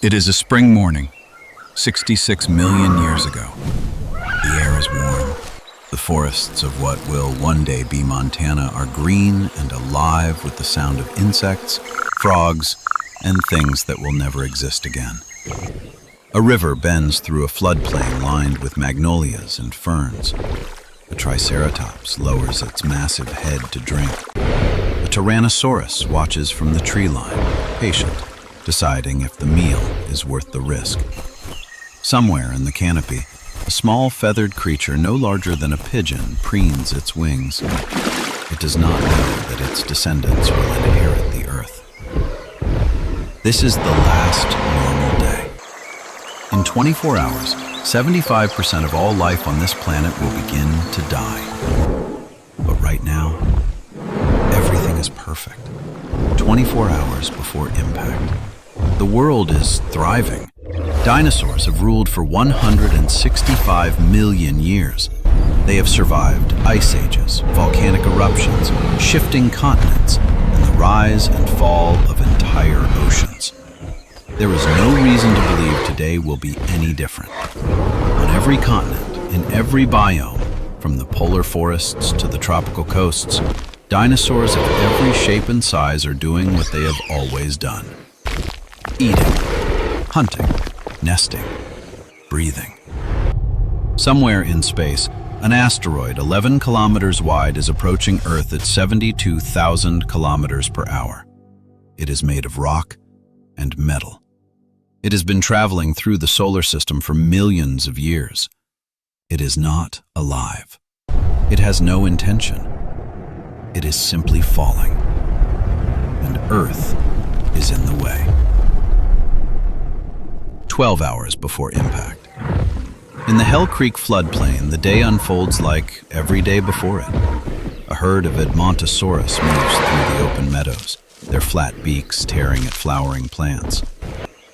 It is a spring morning, 66 million years ago. The air is warm. The forests of what will one day be Montana are green and alive with the sound of insects, frogs, and things that will never exist again. A river bends through a floodplain lined with magnolias and ferns. A triceratops lowers its massive head to drink. A tyrannosaurus watches from the tree line, patient, deciding if the meal is worth the risk. Somewhere in the canopy, a small feathered creature no larger than a pigeon preens its wings. It does not know that its descendants will inherit the earth. This is the last normal day. In 24 hours, 75% of all life on this planet will begin to die. But right now, everything is perfect. 24 hours before impact. The world is thriving. Dinosaurs have ruled for 165 million years. They have survived ice ages, volcanic eruptions, shifting continents, and the rise and fall of entire oceans. There is no reason to believe today will be any different. On every continent, in every biome, from the polar forests to the tropical coasts, dinosaurs of every shape and size are doing what they have always done. Eating, hunting, nesting, breathing. Somewhere in space, an asteroid 11 kilometers wide is approaching Earth at 72,000 kilometers per hour. It is made of rock and metal. It has been traveling through the solar system for millions of years. It is not alive. It has no intention. It is simply falling. And Earth is in the way. 12 hours before impact. In the Hell Creek floodplain, the day unfolds like every day before it. A herd of Edmontosaurus moves through the open meadows, their flat beaks tearing at flowering plants.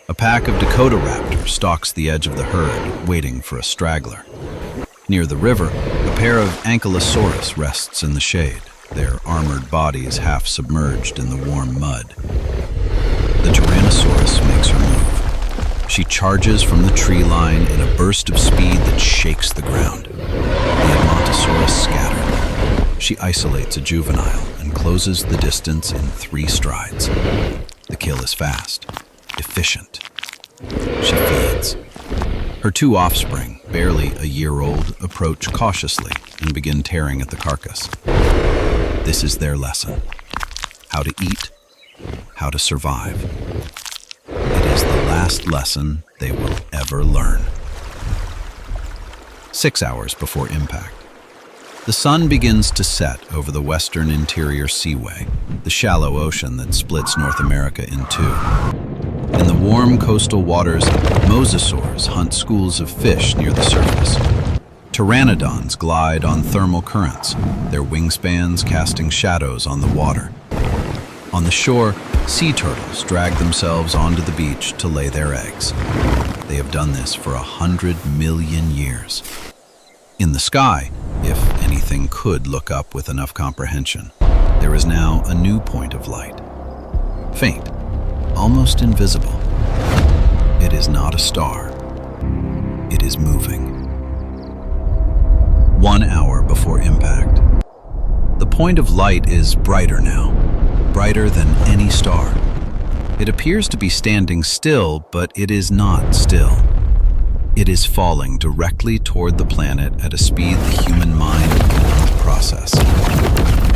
A pack of Dakota raptors stalks the edge of the herd, waiting for a straggler. Near the river, a pair of Ankylosaurus rests in the shade, their armored bodies half submerged in the warm mud. The Tyrannosaurus makes her move. She charges from the tree line in a burst of speed that shakes the ground. The Edmontosaurus scatter. She isolates a juvenile and closes the distance in 3 strides. The kill is fast, efficient. She feeds. Her 2 offspring, barely a year old, approach cautiously and begin tearing at the carcass. This is their lesson. How to eat, how to survive. It is the last lesson they will ever learn. 6 hours before impact. The sun begins to set over the western interior seaway, the shallow ocean that splits North America in 2. In the warm coastal waters, mosasaurs hunt schools of fish near the surface. Pteranodons glide on thermal currents, their wingspans casting shadows on the water. On the shore, sea turtles drag themselves onto the beach to lay their eggs. They have done this for 100 million years. In the sky, if anything could look up with enough comprehension, there is now a new point of light. Faint, almost invisible. It is not a star. It is moving. 1 hour before impact. The point of light is brighter now, brighter than any star. It appears to be standing still, but it is not still. It is falling directly toward the planet at a speed the human mind cannot process.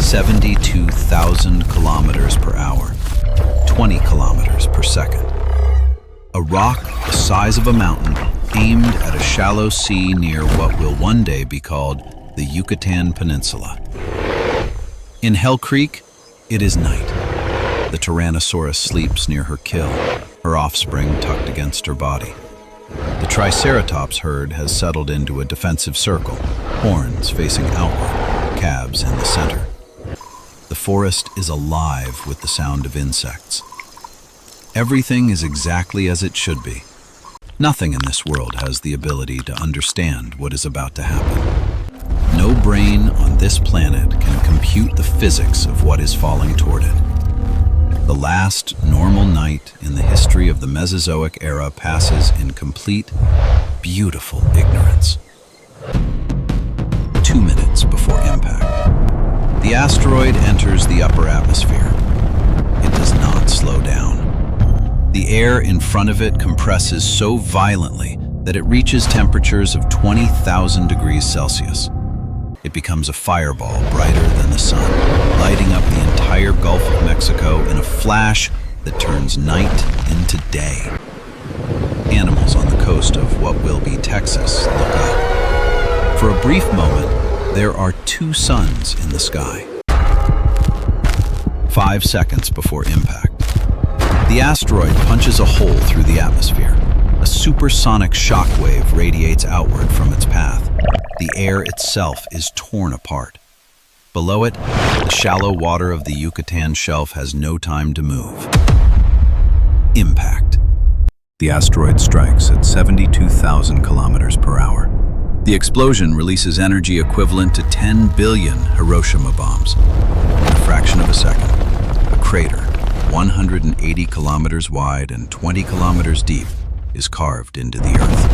72,000 kilometers per hour, 20 kilometers per second. A rock the size of a mountain aimed at a shallow sea near what will one day be called the Yucatan Peninsula. In Hell Creek, it is night. The Tyrannosaurus sleeps near her kill, her offspring tucked against her body. The Triceratops herd has settled into a defensive circle, horns facing outward, calves in the center. The forest is alive with the sound of insects. Everything is exactly as it should be. Nothing in this world has the ability to understand what is about to happen. No brain on this planet can compute the physics of what is falling toward it. The last normal night in the history of the Mesozoic era passes in complete, beautiful ignorance. 2 minutes before impact, the asteroid enters the upper atmosphere. It does not slow down. The air in front of it compresses so violently that it reaches temperatures of 20,000 degrees Celsius. It becomes a fireball brighter than the sun, lighting up the entire Gulf of Mexico in a flash that turns night into day. Animals on the coast of what will be Texas look up. For a brief moment, there are two suns in the sky. 5 seconds before impact, the asteroid punches a hole through the atmosphere. A supersonic shock wave radiates outward from its path. The air itself is torn apart. Below it, the shallow water of the Yucatan Shelf has no time to move. Impact. The asteroid strikes at 72,000 kilometers per hour. The explosion releases energy equivalent to 10 billion Hiroshima bombs. In a fraction of a second, a crater, 180 kilometers wide and 20 kilometers deep, is carved into the Earth.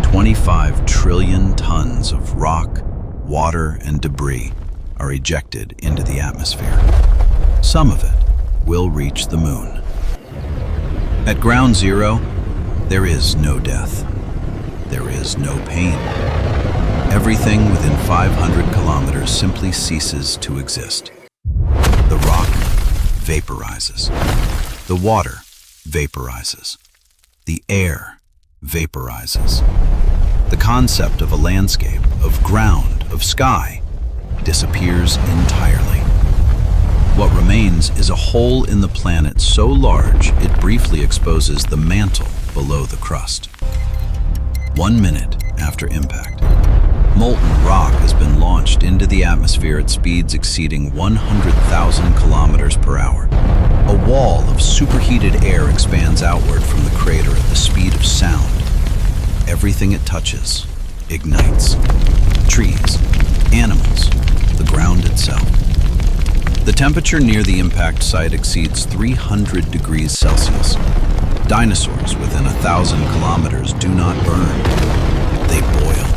25 trillion tons of rock, water, and debris are ejected into the atmosphere. Some of it will reach the moon. At ground zero, there is no death. There is no pain. Everything within 500 kilometers simply ceases to exist. The rock vaporizes. The water vaporizes. The air vaporizes. The concept of a landscape, of ground, of sky, disappears entirely. What remains is a hole in the planet so large it briefly exposes the mantle below the crust. 1 minute after impact, molten rock has been launched into the atmosphere at speeds exceeding 100,000 kilometers per hour. A wall of superheated air expands outward from the crater at the speed of sound. Everything it touches ignites. Trees, animals, the ground itself. The temperature near the impact site exceeds 300 degrees Celsius. Dinosaurs within 1,000 kilometers do not burn. They boil.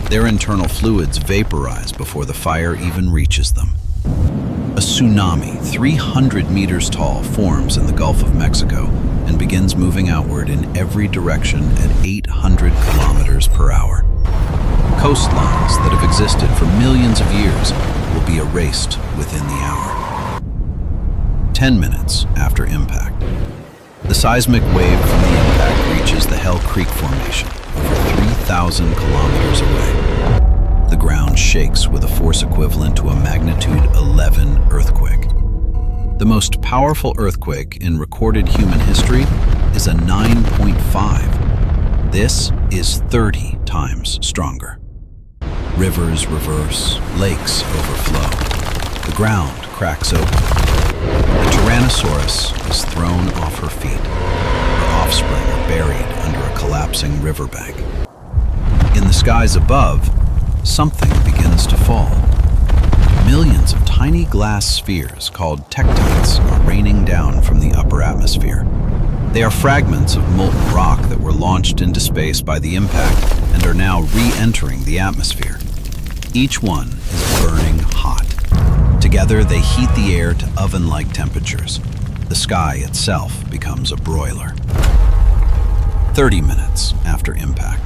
Their internal fluids vaporize before the fire even reaches them. A tsunami 300 meters tall forms in the Gulf of Mexico and begins moving outward in every direction at 800 kilometers per hour. Coastlines that have existed for millions of years will be erased within the hour. 10 minutes after impact, the seismic wave from the impact reaches the Hell Creek Formation, over 3,000 kilometers away. The ground shakes with a force equivalent to a magnitude 11 earthquake. The most powerful earthquake in recorded human history is a 9.5. This is 30 times stronger. Rivers reverse, lakes overflow. The ground cracks open. The Tyrannosaurus is thrown off her feet. Her offspring are buried under a collapsing riverbank. In the skies above, something begins to fall. Millions of tiny glass spheres called tektites are raining down from the upper atmosphere. They are fragments of molten rock that were launched into space by the impact and are now re-entering the atmosphere. Each one is burning hot. Together, they heat the air to oven-like temperatures. The sky itself becomes a broiler. 30 minutes after impact,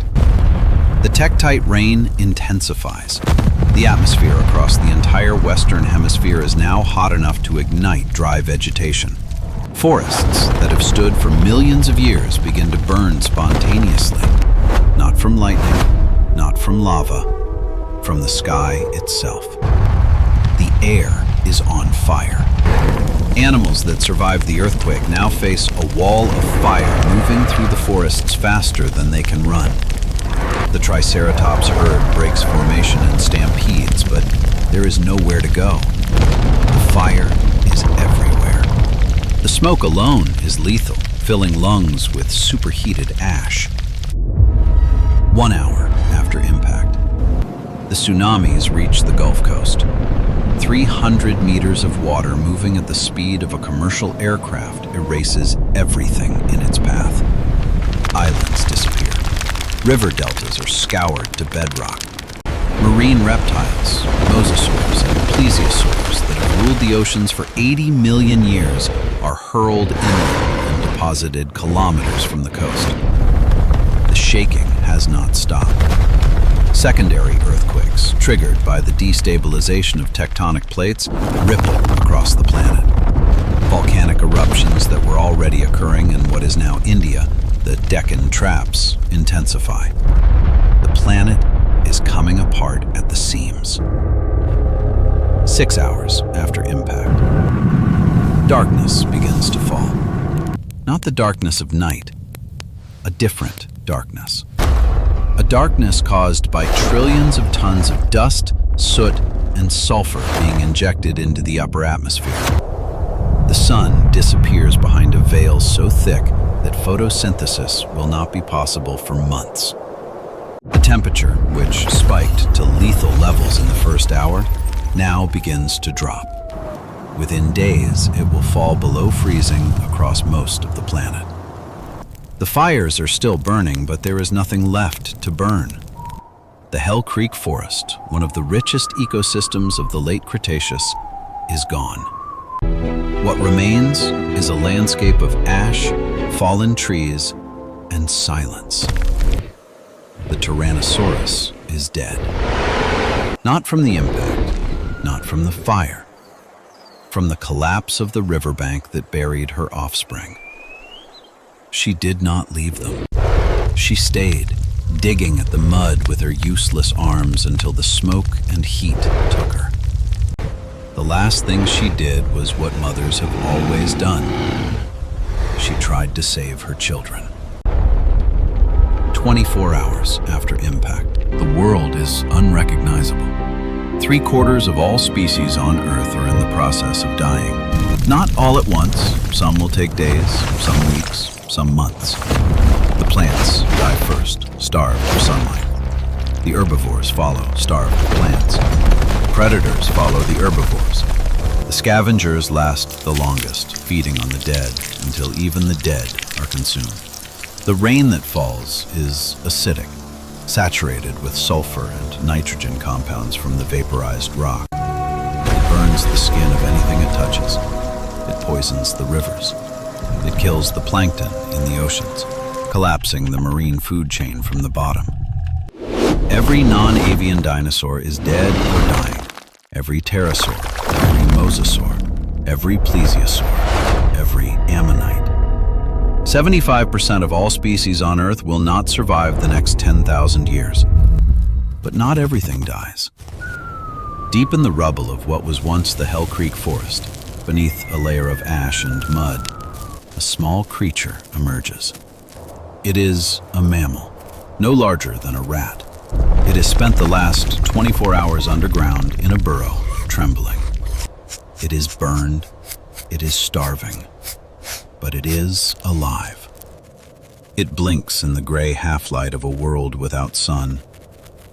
the tektite rain intensifies. The atmosphere across the entire Western Hemisphere is now hot enough to ignite dry vegetation. Forests that have stood for millions of years begin to burn spontaneously. Not from lightning, not from lava, from the sky itself. The air is on fire. Animals that survived the earthquake now face a wall of fire moving through the forests faster than they can run. The Triceratops herd breaks formation and stampedes, but there is nowhere to go. The fire is everywhere. The smoke alone is lethal, filling lungs with superheated ash. 1 hour after impact, the tsunamis reach the Gulf Coast. 300 meters of water moving at the speed of a commercial aircraft erases everything in its path. Islands disappear. River deltas are scoured to bedrock. Marine reptiles, mosasaurs and plesiosaurs that have ruled the oceans for 80 million years are hurled inland and deposited kilometers from the coast. The shaking has not stopped. Secondary earthquakes, triggered by the destabilization of tectonic plates, ripple across the planet. Volcanic eruptions that were already occurring in what is now India, the Deccan Traps, intensify. The planet is coming apart at the seams. 6 hours after impact, darkness begins to fall. Not the darkness of night, a different darkness. A darkness caused by trillions of tons of dust, soot, and sulfur being injected into the upper atmosphere. The sun disappears behind a veil so thick that photosynthesis will not be possible for months. The temperature, which spiked to lethal levels in the first hour, now begins to drop. Within days, it will fall below freezing across most of the planet. The fires are still burning, but there is nothing left to burn. The Hell Creek Forest, one of the richest ecosystems of the late Cretaceous, is gone. What remains is a landscape of ash, fallen trees, and silence. The Tyrannosaurus is dead. Not from the impact, not from the fire, from the collapse of the riverbank that buried her offspring. She did not leave them. She stayed, digging at the mud with her useless arms until the smoke and heat took her. The last thing she did was what mothers have always done. She tried to save her children. 24 hours after impact, the world is unrecognizable. 3/4 of all species on Earth are in the process of dying. Not all at once. Some will take days, some weeks, some months. The plants die first, starved for sunlight. The herbivores follow, starved of plants. Predators follow the herbivores. The scavengers last the longest, feeding on the dead until even the dead are consumed. The rain that falls is acidic, saturated with sulfur and nitrogen compounds from the vaporized rock. It burns the skin of anything it touches. It poisons the rivers. It kills the plankton in the oceans, collapsing the marine food chain from the bottom. Every non-avian dinosaur is dead or dying. Every pterosaur, every mosasaur, every plesiosaur, every ammonite. 75% of all species on Earth will not survive the next 10,000 years. But not everything dies. Deep in the rubble of what was once the Hell Creek Forest, beneath a layer of ash and mud, a small creature emerges. It is a mammal, no larger than a rat. It has spent the last 24 hours underground in a burrow, trembling. It is burned, it is starving, but it is alive. It blinks in the gray half-light of a world without sun.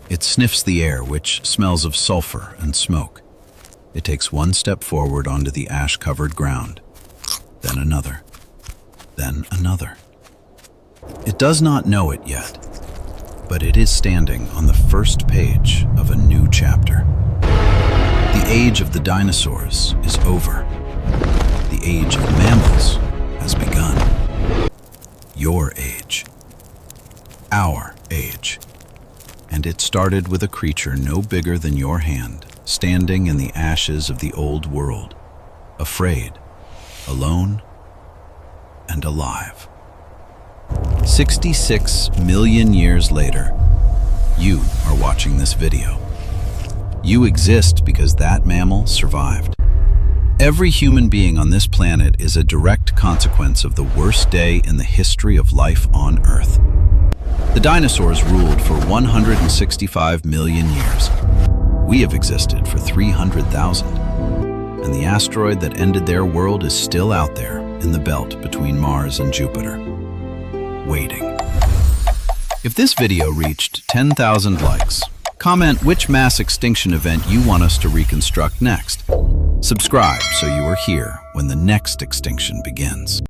It sniffs the air, which smells of sulfur and smoke. It takes one step forward onto the ash-covered ground, then another, then another. It does not know it yet, but it is standing on the first page of a new chapter. The age of the dinosaurs is over. The age of mammals has begun. Your age. Our age. And it started with a creature no bigger than your hand, standing in the ashes of the old world, afraid, alone, and alive. 66 million years later, you are watching this video. You exist because that mammal survived. Every human being on this planet is a direct consequence of the worst day in the history of life on Earth. The dinosaurs ruled for 165 million years. We have existed for 300,000. And the asteroid that ended their world is still out there in the belt between Mars and Jupiter, waiting. If this video reached 10,000 likes, Comment which mass extinction event you want us to reconstruct next. Subscribe so you are here when the next extinction begins.